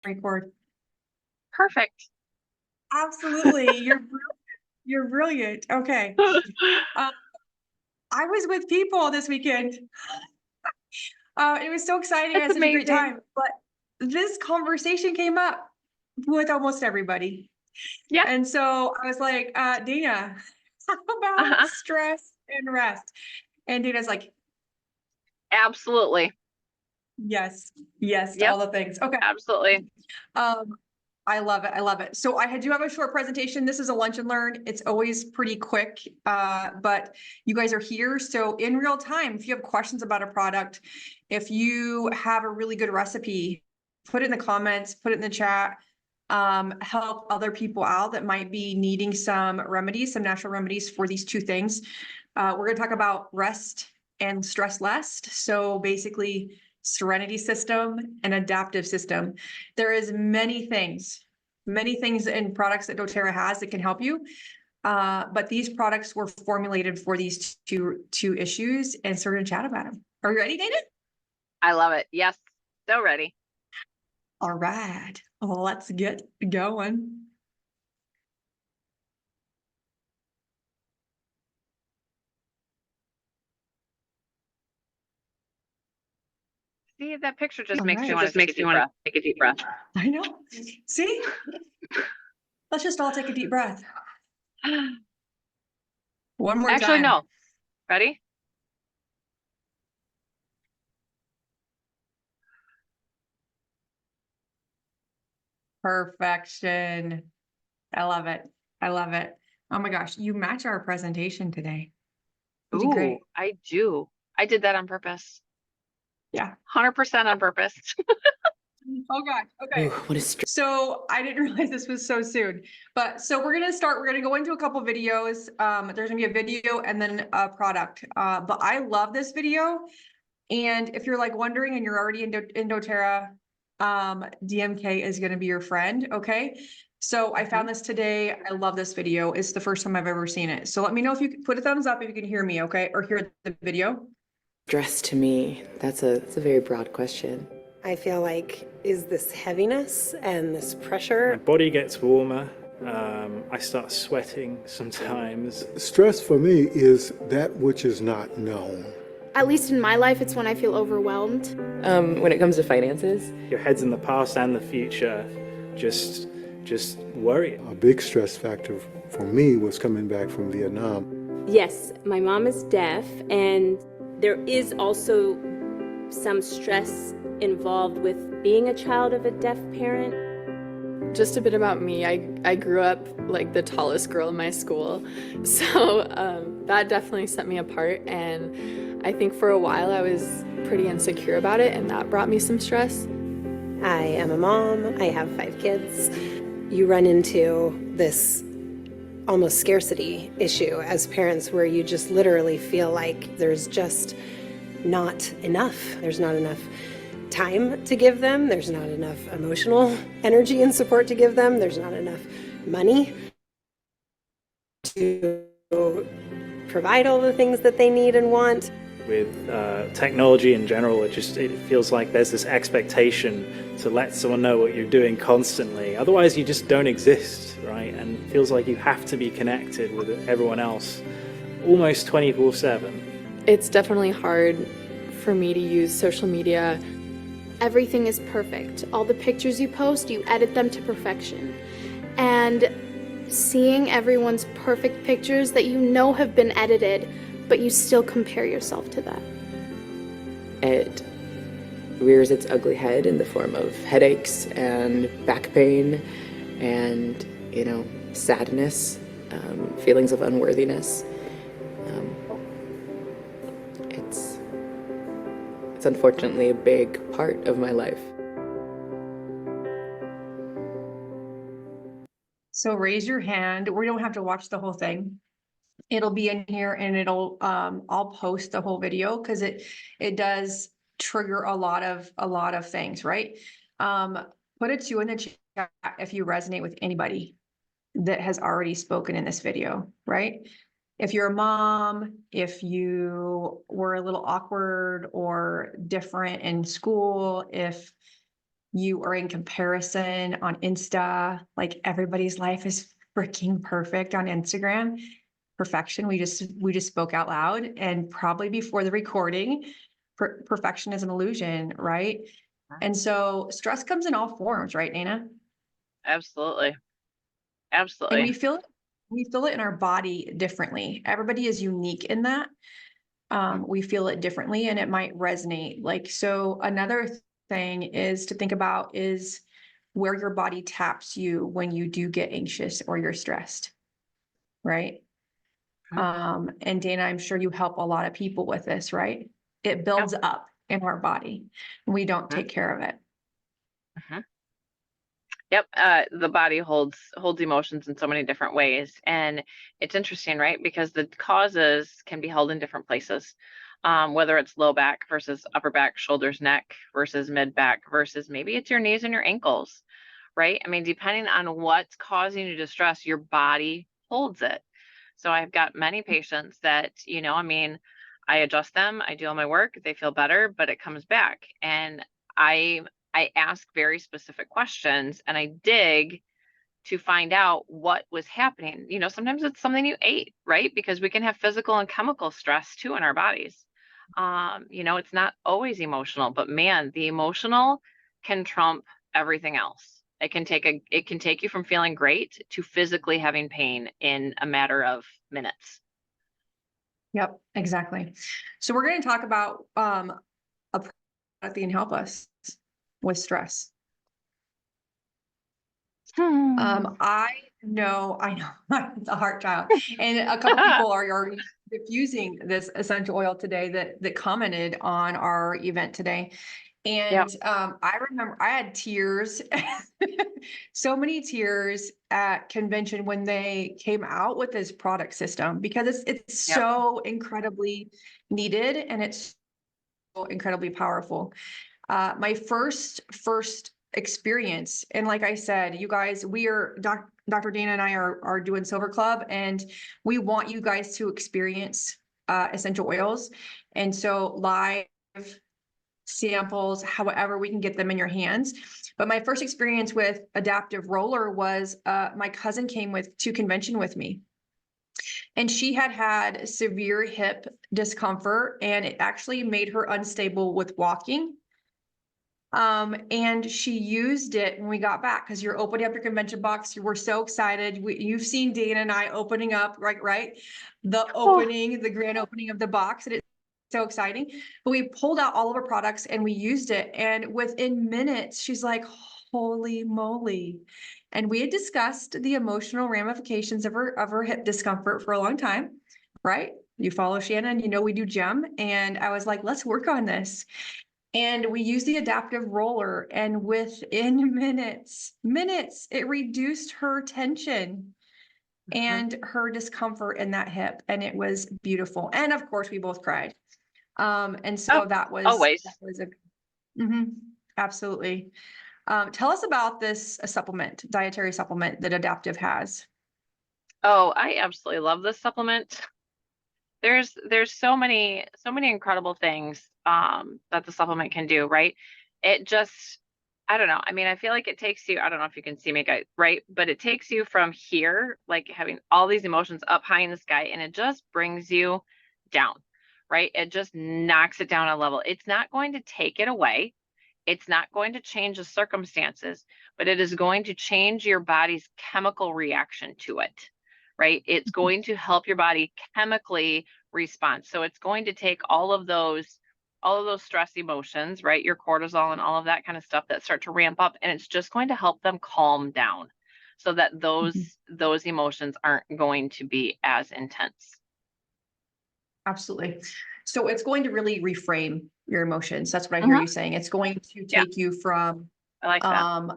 Record. Perfect. Absolutely. You're brilliant. Okay. I was with people this weekend. It was so exciting. I had That's such a great amazing. time. But this conversation came up with almost everybody. Yeah. And so I was like, Dana, how about Uh-huh. stress and rest? And Dana's like, Absolutely. yes, yes, to Yep. all the things. Okay. Absolutely. Um, I love it. I love it. So I do have a short presentation. This is a lunch and learn. It's always pretty quick, but you guys are here. So in real time, if you have questions about a product, if you have a really good recipe, put it in the comments, put it in the chat, help other people out that might be needing some remedies, some natural remedies for these two things. We're going to talk about rest and stress less. So basically, serenity system and adaptive system. There is many things in products that doTERRA has that can help you. But these products were formulated for these two issues, and so we're gonna chat about them. Are you ready, Dana? I love it. Yes. So ready. All right, let's get going. See, that picture just All makes right. me want to take a deep breath. I know. See? Let's just all take a deep breath. One more Actually, time. no. Ready? Perfection. I love it. I love it. Oh my gosh, you match our presentation today. You did great. Ooh, I do. I did that on purpose. Yeah. 100% on purpose. Oh gosh. Okay. Ooh, what a So I didn't realize this was so soon, but so we're gonna go into a couple videos. There's gonna be a video and then a product. But I love this video. And if you're like wondering and you're already in doTERRA, DMK is gonna be your friend. Okay. So I found this today. I love this video. It's the first time I've ever seen it. So let me know if you can put a thumbs up if you can hear me, okay? Or hear the video. stress to me. That's a very broad question. I feel like, is this heaviness and this My pressure? body gets warmer. I start sweating sometimes. Stress for me is that which is not known. At least in my life, it's when I feel overwhelmed. When it comes to finances, Your head's in the past and the future. Just worrying. A big stress factor for me was coming back from Vietnam. Yes, my mom is deaf, and there is also some stress involved with being a child of a deaf parent. Just a bit about me. I grew up like the tallest girl in my school, so that definitely set me apart, and I think for a while I was pretty insecure about it, and that brought me some stress. I am a mom, I have 5 kids. You run into this almost scarcity issue as parents where you just literally feel like there's just not enough. There's not enough time to give them. There's not enough emotional energy and support to give them. There's not enough money to provide all the things that they need and want. With technology in general, it feels like there's this expectation to let someone know what you're doing constantly. Otherwise, you just don't exist, right? And it feels like you have to be connected with everyone else almost 24/7. It's definitely hard for me to use social media. Everything is perfect. All the pictures you post, you edit them to perfection. And seeing everyone's perfect pictures that you know have been edited, but you still compare yourself to that. it rears its ugly head in the form of headaches and back pain and, sadness, feelings of unworthiness. It's unfortunately a big part of my life. So raise your hand. We don't have to watch the whole thing. It'll be in here and I'll post the whole video because it does trigger a lot of things, right? Put a 2 in the chat if you resonate with anybody that has already spoken in this video, right? If you're a mom, if you were a little awkward or different in school, if you are in comparison on Insta, like everybody's life is freaking perfect on Instagram. Perfection. We just spoke out loud, and probably before the recording, perfection is an illusion, right? And so stress comes in all forms, right, Dana? Absolutely. And Absolutely. we feel it in our body differently. Everybody is unique in that. We feel it differently, and it might resonate. Like, so another thing is to think about is where your body taps you when you do get anxious or you're stressed, right? And Dana, I'm sure you help a lot of people with this, right? It builds up in our body, and we don't take care of it. Yep. The body holds emotions in so many different ways. And it's interesting, right? Because the causes can be held in different places. Whether it's low back versus upper back, shoulders, neck versus mid back versus maybe it's your knees and your ankles, right? I mean, depending on what's causing you distress, your body holds it. So I've got many patients that, I mean, I adjust them, I do all my work, they feel better, but it comes back. And I ask very specific questions, and I dig to find out what was happening. Sometimes it's something you ate, right? Because we can have physical and chemical stress too in our bodies. It's not always emotional, but man, the emotional can trump everything else. It can take you from feeling great to physically having pain in a matter of minutes. Yep, exactly. So we're going to talk about a product that can help us with stress. I know it's a heart child, and a couple people are already diffusing this essential oil today that commented on our event today. And I remember I had tears, so many tears at convention when they came out with this product system, because it's so incredibly needed, and it's so incredibly powerful. My first experience, and like I said, you guys, Dr. Dana and I are doing Silver Club, and we want you guys to experience essential oils. And so live samples, however we can get them in your hands. But my first experience with Adaptiv roller was my cousin came to convention with me, and she had severe hip discomfort, and it actually made her unstable with walking. And she used it when we got back, because you're opening up your convention box. You were so excited. You've seen Dana and I opening up, right? The grand opening of the box, and it's so exciting. But we pulled out all of our products and we used it. And within minutes, she's like, holy moly. And we had discussed the emotional ramifications of her hip discomfort for a long time, right? You follow Shannon, we do GEM. And I was like, let's work on this. And we used the Adaptiv roller, and within minutes, it reduced her tension and her discomfort in that hip. And it was beautiful. And of course, we both cried. And so that was always. Absolutely. Tell us about this dietary supplement that Adaptiv has. Oh, I absolutely love this supplement. There's so many incredible things that the supplement can do, right? It just, I don't know. I mean, I feel like it takes you, I don't know if you can see me, guys, right? But it takes you from here, like having all these emotions up high in the sky, and it just brings you down, right? It just knocks it down a level. It's not going to take it away. It's not going to change the circumstances, but it is going to change your body's chemical reaction to it, right? It's going to help your body chemically respond. So it's going to take all of those stress emotions, right? Your cortisol and all of that kind of stuff that start to ramp up, and it's just going to help them calm down so that those emotions aren't going to be as intense. Absolutely. So it's going to really reframe your emotions. That's what I hear you saying. It's going to take you from I like that.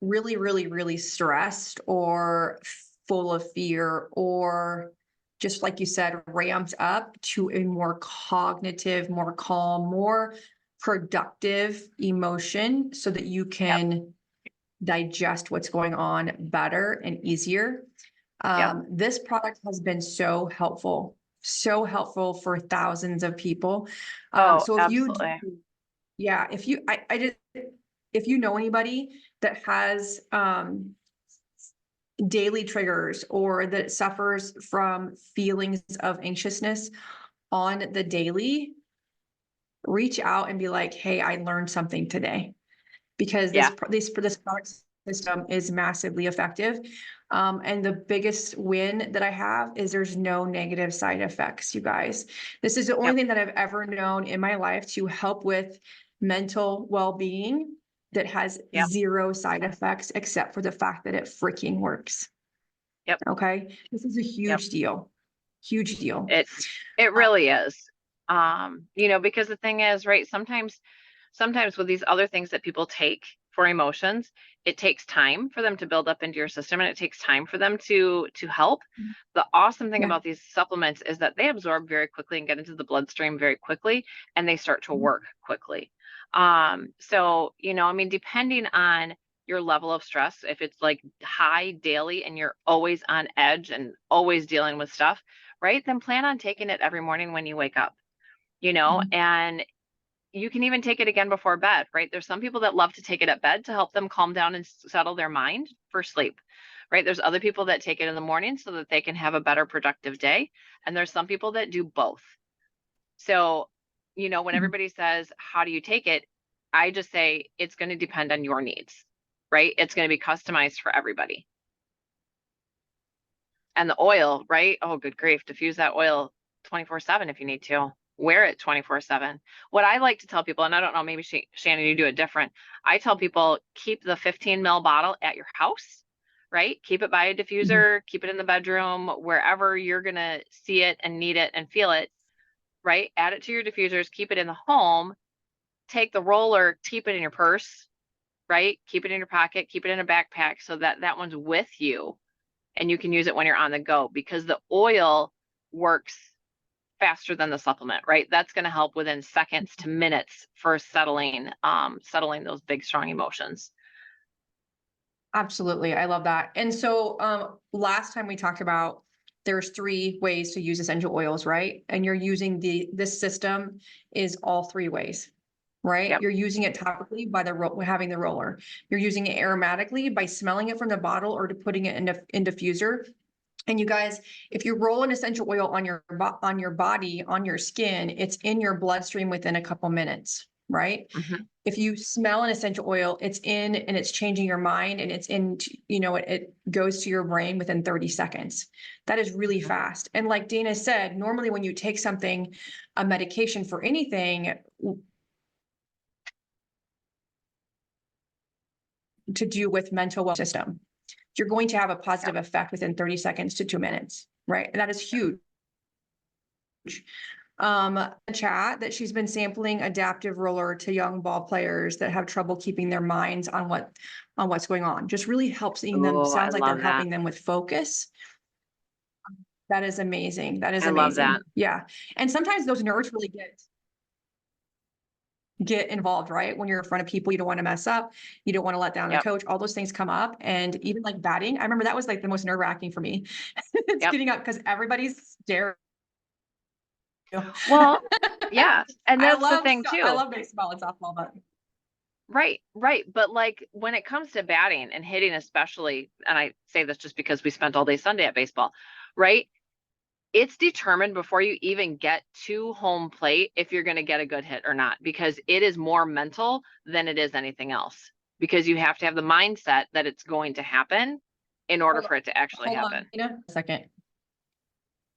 Really, really, really stressed or full of fear, or just like you said, ramped up, to a more cognitive, more calm, more productive emotion, so that you can digest what's going on better and easier. This product has been so helpful for thousands of people. So if absolutely. I did, if you know anybody that has daily triggers or that suffers from feelings of anxiousness on the daily, reach out and be like, hey, I learned something today, because this product system is massively effective. And the biggest win that I have is there's no negative side effects, you guys. This is the only thing that I've ever known in my life to help with mental well-being that has zero side effects, except for the fact that it freaking works. Okay. This is a huge deal. Huge deal. It really is. You know, because the thing is, right, sometimes with these other things that people take for emotions, it takes time for them to build up into your system, and it takes time for them to help. The awesome thing about these supplements is that they absorb very quickly and get into the bloodstream very quickly, and they start to work quickly. So, you know, I mean, depending on your level of stress, if it's like high daily and you're always on edge and always dealing with stuff, right, then plan on taking it every morning when you wake up, you know, and you can even take it again before bed, right? There's some people that love to take it at bed to help them calm down and settle their mind for sleep, right? There's other people that take it in the morning so that they can have a better productive day. And there's some people that do both. So, you know, when everybody says, how do you take it? I just say, it's going to depend on your needs, right? It's going to be customized for everybody. And the oil, right? Oh, good grief. Diffuse that oil 24/7 if you need to. Wear it 24/7. What I like to tell people, and I don't know, maybe Shannon, you do it different. I tell people, keep the 15 ml bottle at your house, right? Keep it by a diffuser, keep it in the bedroom, wherever you're going to see it and need it and feel it, right? Add it to your diffusers, keep it in the home, take the roller, keep it in your purse, right? Keep it in your pocket, keep it in a backpack so that that one's with you and you can use it when you're on the go, because the oil works faster than the supplement, right? That's going to help within seconds to minutes for settling those big, strong emotions. Absolutely. I love that. And so last time we talked about there's 3 ways to use essential oils, right? And you're using this system is all 3 ways, right? You're using it topically by having the roller. You're using it aromatically by smelling it from the bottle or to putting it in diffuser. And you guys, if you roll an essential oil on your body, on your skin, it's in your bloodstream within a couple minutes, right? If you smell an essential oil, it's in and it's changing your mind, and it's in, you know, it goes to your brain within 30 seconds. That is really fast. And like Dana said, normally when you take something, a medication for anything to do with mental health system, you're going to have a positive effect within 30 seconds to 2 minutes, right? And that is huge. Chat that she's been sampling adaptive roller to young ball players that have trouble keeping their minds on what's going on. Just really helps them. Sounds like they're helping them with focus. That is amazing. That is amazing. I love that. Yeah. And sometimes those nerves really get involved, right? When you're in front of people, you don't want to mess up. You don't want to let down the coach. All those things come up. And even like batting, I remember that was like the most nerve-wracking for me. It's getting up because everybody's staring. Well, yeah. And that's the thing too. I love baseball and softball, but right. But like when it comes to batting and hitting, especially, and I say this just because we spent all day Sunday at baseball, right? It's determined before you even get to home plate if you're going to get a good hit or not, because it is more mental than it is anything else, because you have to have the mindset that it's going to happen in order for it to actually happen. A second.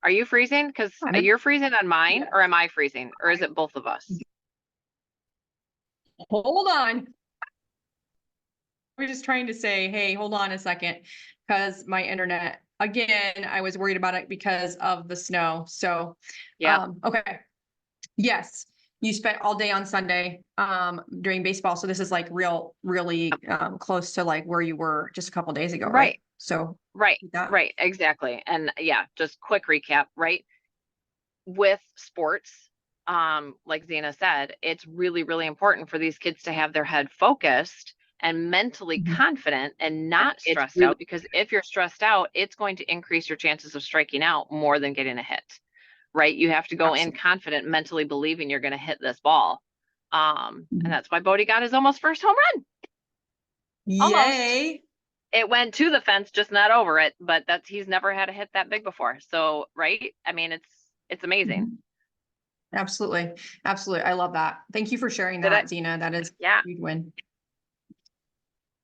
Are you freezing? Because you're freezing on mine, or am I freezing? Or is it both of us? Hold on. We're just trying to say, hey, hold on a second, because my internet, again, I was worried about it because of the snow. So, okay. Yes. You spent all day on Sunday during baseball. So this is like really close to like where you were just a couple of days ago, right? So right, exactly. And yeah, just quick recap, right? With sports, like Zena said, it's really, really important for these kids to have their head focused and mentally confident and not stressed out, because if you're stressed out, it's going to increase your chances of striking out more than getting a hit, right? You have to go in confident, mentally believing you're going to hit this ball. And that's why Bodie got his almost first home run. Yay. It went to the fence, just not over it, but he's never had a hit that big before. So, right? I mean, it's amazing. Absolutely. Absolutely. I love that. Thank you for sharing Did that, Zena. That is Yeah. a huge win.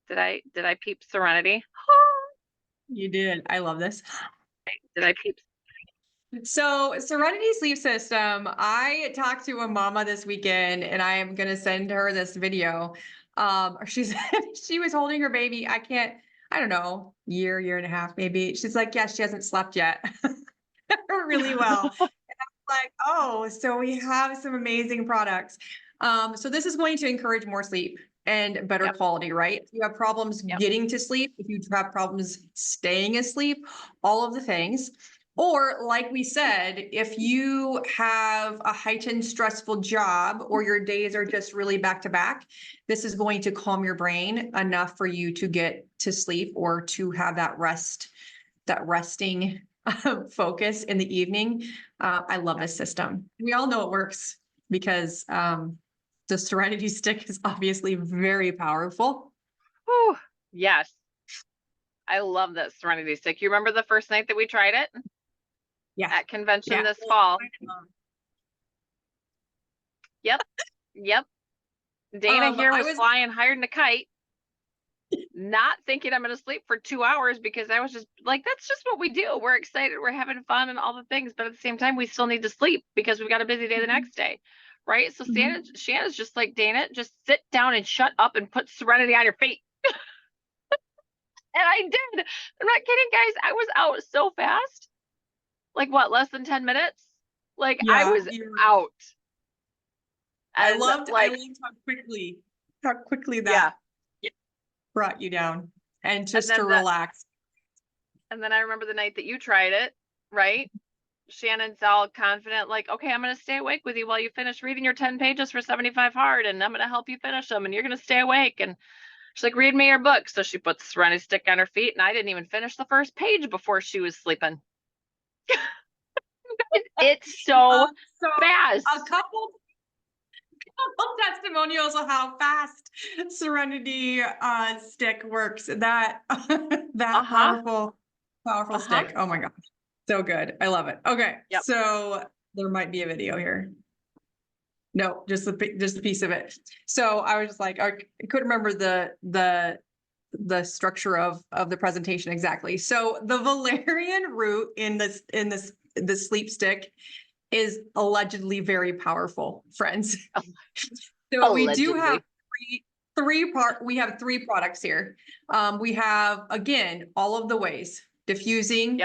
Did I peep Serenity? You did. I love this. Did I peep? So Serenity Sleep System, I talked to a mama this weekend and I am going to send her this video. She was holding her baby. I don't know, year and a half, maybe. She's like, yeah, she hasn't slept yet really well. And I'm like, oh, so we have some amazing products. So this is going to encourage more sleep and better quality, right? If you have problems getting to sleep, if you have problems staying asleep, all of the things. Or like we said, if you have a heightened stressful job or your days are just really back to back, this is going to calm your brain enough for you to get to sleep or to have that resting focus in the evening. I love this system. We all know it works because the Serenity Stick is obviously very powerful. Oh, yes. I love that Serenity Stick. You remember the first night that we tried it? Yeah. At convention this fall. Yep. Dana here was flying higher than a kite, not thinking I'm going to sleep for 2 hours because I was just like, that's just what we do. We're excited. We're having fun and all the things. But at the same time, we still need to sleep because we've got a busy day the next day. Right. So Shanna's just like, Dana, just sit down and shut up and put Serenity on your feet. And I did. I'm not kidding, guys. I was out so fast. Like what, less than 10 minutes? Like I was out. I loved how quickly that brought you down and just to relax. And then I remember the night that you tried it, right? Shannon's all confident, like, okay, I'm going to stay awake with you while you finish reading your 10 pages for 75 hard, and I'm going to help you finish them, and you're going to stay awake. And she's like, read me your book. So she puts the Serenity Stick on her feet, and I didn't even finish the first page before she was sleeping. It's so fast. A couple testimonials of how fast Serenity Stick works. That powerful stick. Oh my gosh. So good. I love it. Okay. So there might be a video here. No, just the piece of it. So I was just like, I couldn't remember the structure of the presentation exactly. So the valerian root in the sleep stick is allegedly very powerful, friends. So we do have we have three products here. We have, again, all of the ways: diffusing,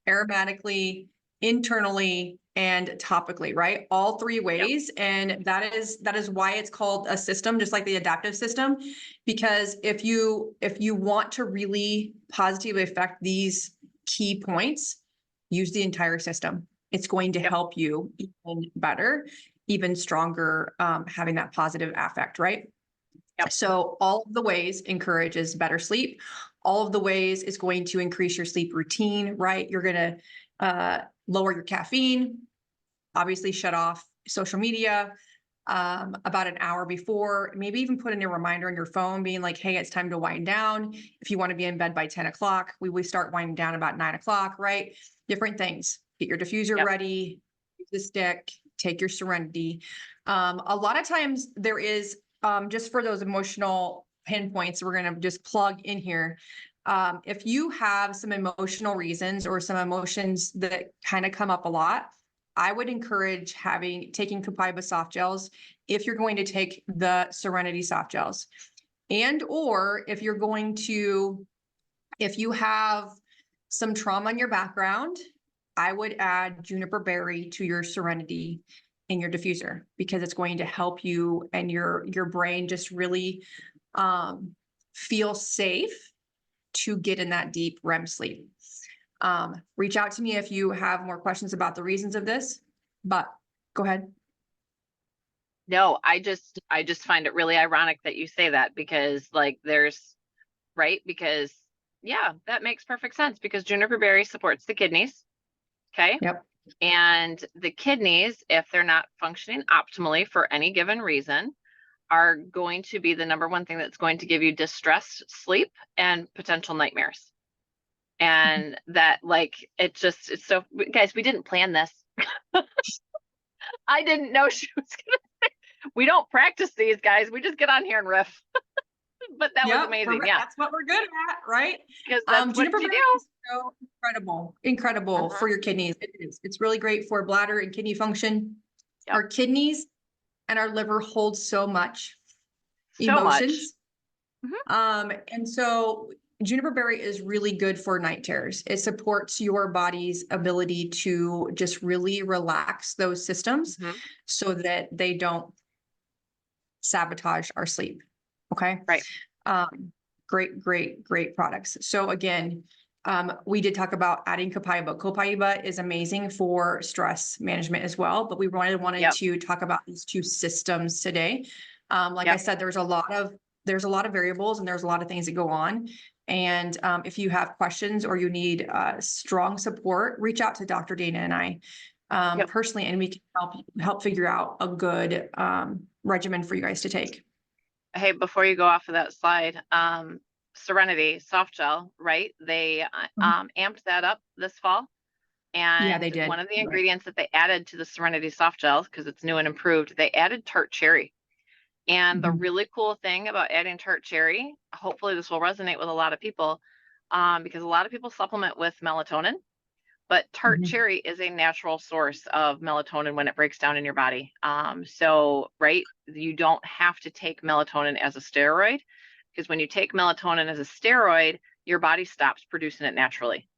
aromatically, internally, and topically, right? All three ways. And that is why it's called a system, just like the adaptive system, because if you want to really positively affect these key points, use the entire system. It's going to help you even better, even stronger, having that positive affect, right? So all of the ways encourages better sleep. All of the ways is going to increase your sleep routine, right? You're going to lower your caffeine, obviously shut off social media about an hour before, maybe even put in a reminder on your phone being like, hey, it's time to wind down. If you want to be in bed by 10 o'clock, we start winding down about 9 o'clock, right? Different things. Get your diffuser ready, use the stick, take your Serenity. A lot of times there is, just for those emotional pinpoints, we're going to just plug in here. If you have some emotional reasons or some emotions that kind of come up a lot, I would encourage taking Copaiba soft gels if you're going to take the Serenity soft gels. And or if you have some trauma in your background, I would add juniper berry to your Serenity in your diffuser, because it's going to help you and your brain just really feel safe to get in that deep REM sleep. Reach out to me if you have more questions about the reasons of this, but go ahead. No, I just find it really ironic that you say that, because like because that makes perfect sense, because juniper berry supports the kidneys. Okay. Yep. And the kidneys, if they're not functioning optimally for any given reason, are going to be the number one thing that's going to give you distressed sleep and potential nightmares. And that, like, it's so, guys, we didn't plan this. I didn't know she was gonna, we don't practice these, guys. We just get on here and riff. But that was amazing. Yeah. That's what we're good at, right? Because that's what juniper you berry do. is so incredible for your kidneys. It is. It's really great for bladder and kidney function. Yep. Our kidneys and our liver hold so much So emotions. much. And so juniper berry is really good for night terrors. It supports your body's ability to just really relax those systems so that they don't sabotage our sleep. Okay. Right. Great products. So again, we did talk about adding copaiba. Copaiba is amazing for stress management as well, but we wanted to talk about these two systems today. Like I said, there's a lot of variables and there's a lot of things that go on. And if you have questions or you need strong support, reach out to Dr. Dana and I personally, and we can help figure out a good regimen for you guys to take. Hey, before you go off of that slide, Serenity soft gel, right? They amped that up this fall. And they did. One of the ingredients that they added to the Serenity soft gels, because it's new and improved, they added tart cherry. And the really cool thing about adding tart cherry, hopefully this will resonate with a lot of people, because a lot of people supplement with melatonin, but tart cherry is a natural source of melatonin when it breaks down in your body. So, right, you don't have to take melatonin as a steroid, because when you take melatonin as a steroid, your body stops producing it naturally.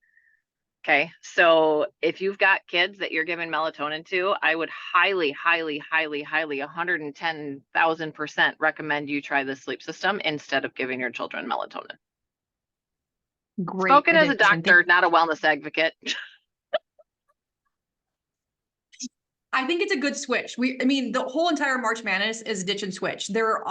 Okay, so if you've got kids that you're giving melatonin to, I would highly, 110,000% recommend you try this sleep system instead of giving your children melatonin. Great. Spoken as a doctor, not a wellness advocate. I think it's a good switch. The whole entire March Madness is ditch and switch. There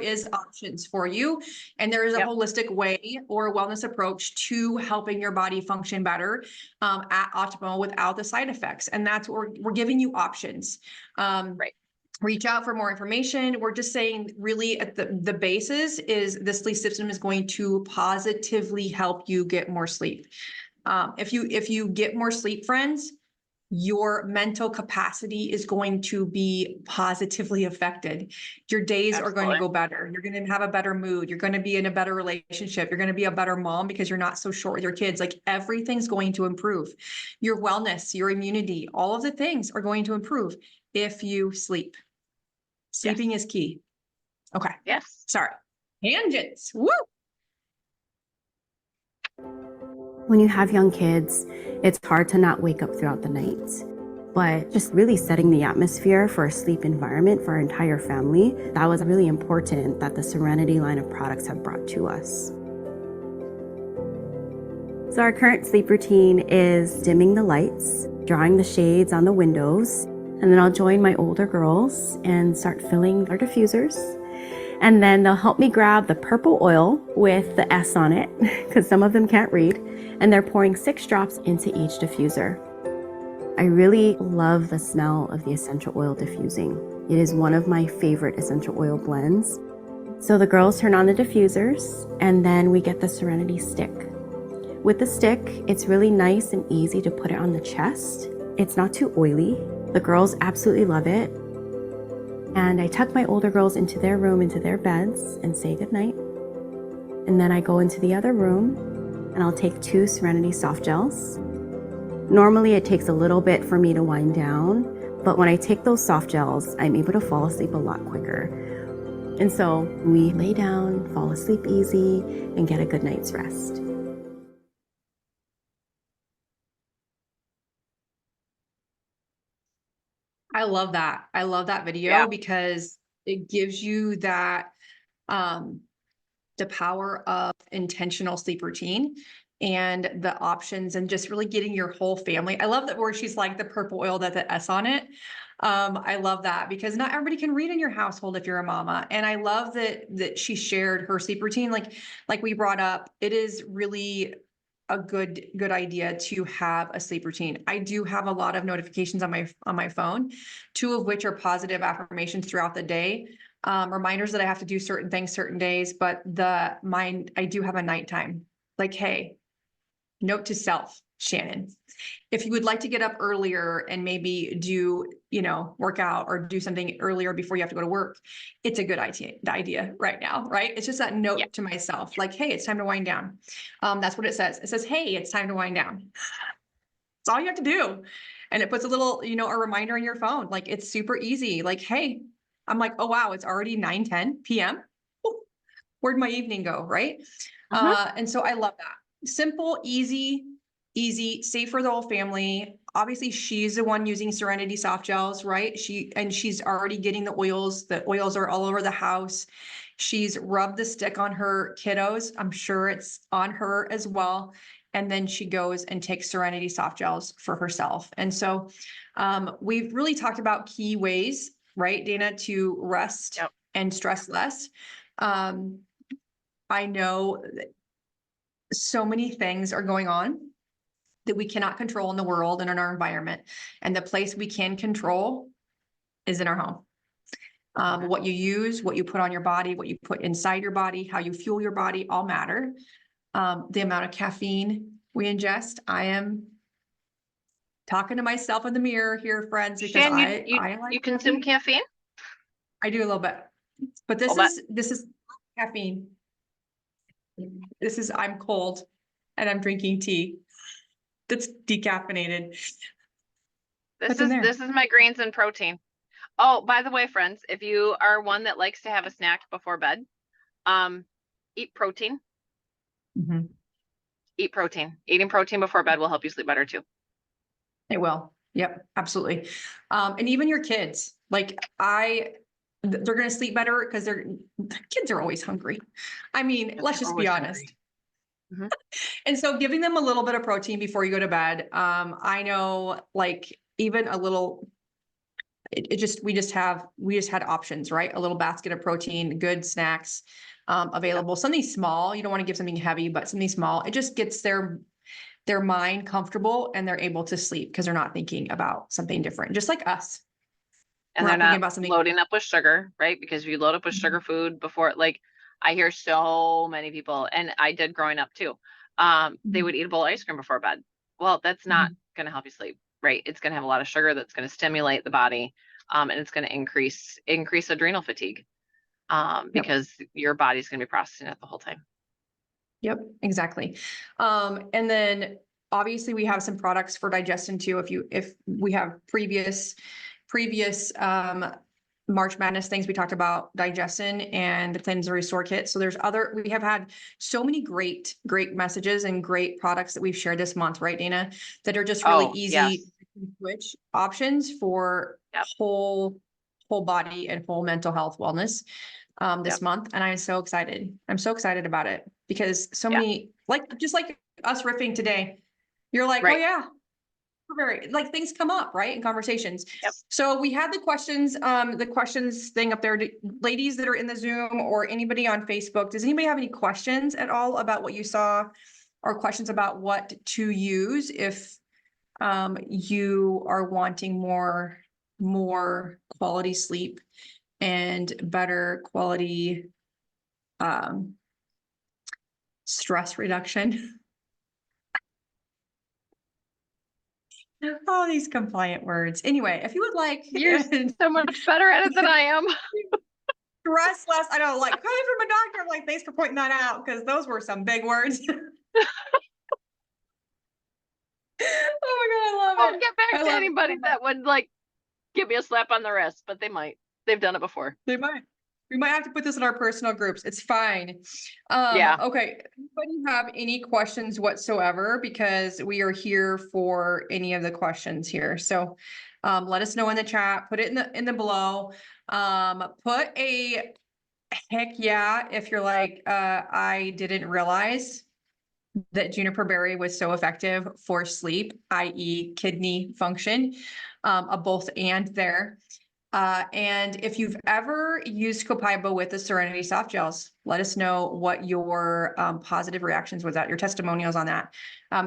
is options for you, and there is a holistic way or a wellness approach to helping your body function better at optimal without the side effects. And that's what we're giving you options. Right. Reach out for more information. We're just saying really at the basis is the sleep system is going to positively help you get more sleep. If you get more sleep, friends, your mental capacity is going to be positively affected. Your days are going to go better. You're going to have a better mood. You're going to be in a better relationship. You're going to be a better mom because you're not so short with your kids. Like everything's going to improve. Your wellness, your immunity, all of the things are going to improve if you sleep. Sleeping is key. Okay. Yes. Sorry. Tangents. Woo! When you have young kids, it's hard to not wake up throughout the night. But just really setting the atmosphere for a sleep environment for our entire family, that was really important that the Serenity line of products have brought to us. So our current sleep routine is dimming the lights, drawing the shades on the windows, and then I'll join my older girls and start filling our diffusers. And then they'll help me grab the purple oil with the S on it, because some of them can't read, and they're pouring 6 drops into each diffuser. I really love the smell of the essential oil diffusing. It is one of my favorite essential oil blends. So the girls turn on the diffusers, and then we get the Serenity stick. With the stick, it's really nice and easy to put it on the chest. It's not too oily. The girls absolutely love it. And I tuck my older girls into their room, into their beds, and say goodnight. And then I go into the other room, and I'll take 2 Serenity soft gels. Normally it takes a little bit for me to wind down, but when I take those soft gels, I'm able to fall asleep a lot quicker. And so we lay down, fall asleep easy, and get a good night's rest. I love that. I love that video because it gives you that, the power of intentional sleep routine and the options and just really getting your whole family. I love that word. She's like the purple oil that the S on it. I love that because not everybody can read in your household if you're a mama. And I love that she shared her sleep routine. Like we brought up, it is really a good idea to have a sleep routine. I do have a lot of notifications on my phone, 2 of which are positive affirmations throughout the day. reminders that I have to do certain things, certain days, but I do have a nighttime. Like, hey, note to self, Shannon, if you would like to get up earlier and maybe do, work out or do something earlier before you have to go to work, it's a good idea right now, right? It's just that note to myself, like, hey, it's time to wind down. That's what it says. It says, hey, it's time to wind down. That's all you have to do. And it puts a little, a reminder on your phone. Like, it's super easy. Like, hey, I'm like, oh, wow, it's already 9:10 p.m. Ooh, where'd my evening go, right? And so I love that. Simple, easy, safe for the whole family. Obviously, she's the one using Serenity soft gels, right? She's already getting the oils. The oils are all over the house. She's rubbed the stick on her kiddos. I'm sure it's on her as well. And then she goes and takes Serenity soft gels for herself. And so we've really talked about key ways, right, Dana, to rest and stress less. I know that so many things are going on that we cannot control in the world and in our environment. And the place we can control is in our home. What you use, what you put on your body, what you put inside your body, how you fuel your body, all matter. The amount of caffeine we ingest. I am talking to myself in the mirror here, friends, because Shan, I like you consume caffeine? I do a little bit, but this is caffeine. I'm cold and I'm drinking tea that's decaffeinated. This is my greens and protein. Oh, by the way, friends, if you are one that likes to have a snack before bed, eat protein. Eat protein. Eating protein before bed will help you sleep better too. It will. Yep, absolutely. And even your kids, like they're going to sleep better because their kids are always hungry. I mean, let's just be honest. And so giving them a little bit of protein before you go to bed. I know, like, even a little, we just had options, right? A little basket of protein, good snacks, available, something small. You don't want to give something heavy, but something small. It just gets their mind comfortable and they're able to sleep because they're not thinking about something different, just like us. And they're not loading up with sugar, right? Because if you load up with sugar food before, like, I hear so many people, and I did growing up too, they would eat a bowl of ice cream before bed. Well, that's not going to help you sleep, right? It's going to have a lot of sugar that's going to stimulate the body, and it's going to increase adrenal fatigue, because your body's going to be processing it the whole time. Yep, exactly. And then obviously we have some products for digestion too. If we have previous March Madness things, we talked about digestion and the Cleanse and Restore Kit. So we have had so many great messages and great products that we've shared this month, right, Dana, that are just really easy switch options for whole body and whole mental health wellness this month. And I'm so excited. I'm so excited about it because so many, just like us riffing today, you're like, oh yeah, like things come up, right? In conversations. So we had the questions thing up there. Ladies that are in the Zoom or anybody on Facebook, does anybody have any questions at all about what you saw or questions about what to use if you are wanting more quality sleep and better quality stress reduction? All these compliant words. Anyway, if you would like, you're so much better at it than I am. Stress less. I know, like coming from a doctor, I'm like, thanks for pointing that out because those were some big words. Oh my God, I love it. I'll get back to anybody that would like give me a slap on the wrist, but they might. They've done it before. They might. We might have to put this in our personal groups. It's fine. Okay. Anybody have any questions whatsoever? Because we are here for any of the questions here. So let us know in the chat. Put it in the below. Put a heck yeah if you're like, I didn't realize that juniper berry was so effective for sleep, i.e. kidney function, a both and there. And if you've ever used Copaiba with the Serenity soft gels, let us know what your positive reactions was, your testimonials on that.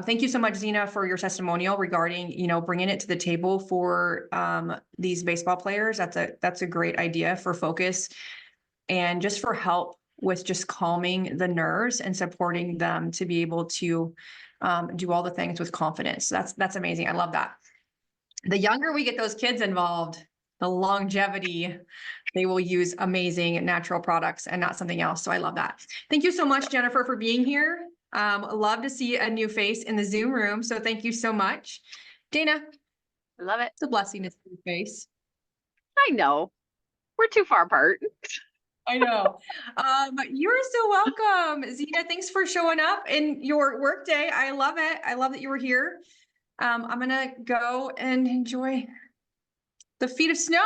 Thank you so much, Zena, for your testimonial regarding, bringing it to the table for these baseball players. That's a great idea for focus. and just for help with just calming the nerves and supporting them to be able to do all the things with confidence. So that's amazing. I love that. The younger we get those kids involved, the longevity, they will use amazing natural products and not something else. So I love that. Thank you so much, Jennifer, for being here. Love to see a new face in the Zoom room. So thank you so much. Dana. Love it. It's a blessing to see your face. I know. We're too far apart. I know. You're so welcome. Zena, thanks for showing up in your work day. I love it. I love that you were here. I'm gonna go and enjoy the feet of snow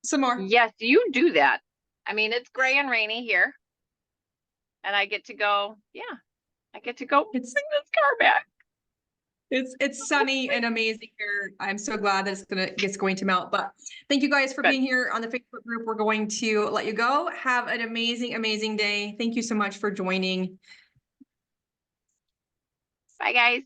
some more. Yes, you do that. I mean, it's gray and rainy here. And I get to go, I get to go bring this car back. It's sunny and amazing here. I'm so glad that it's going to melt. But thank you guys for being here on the Facebook group. We're going to let you go. Have an amazing, amazing day. Thank you so much for joining. Bye, guys.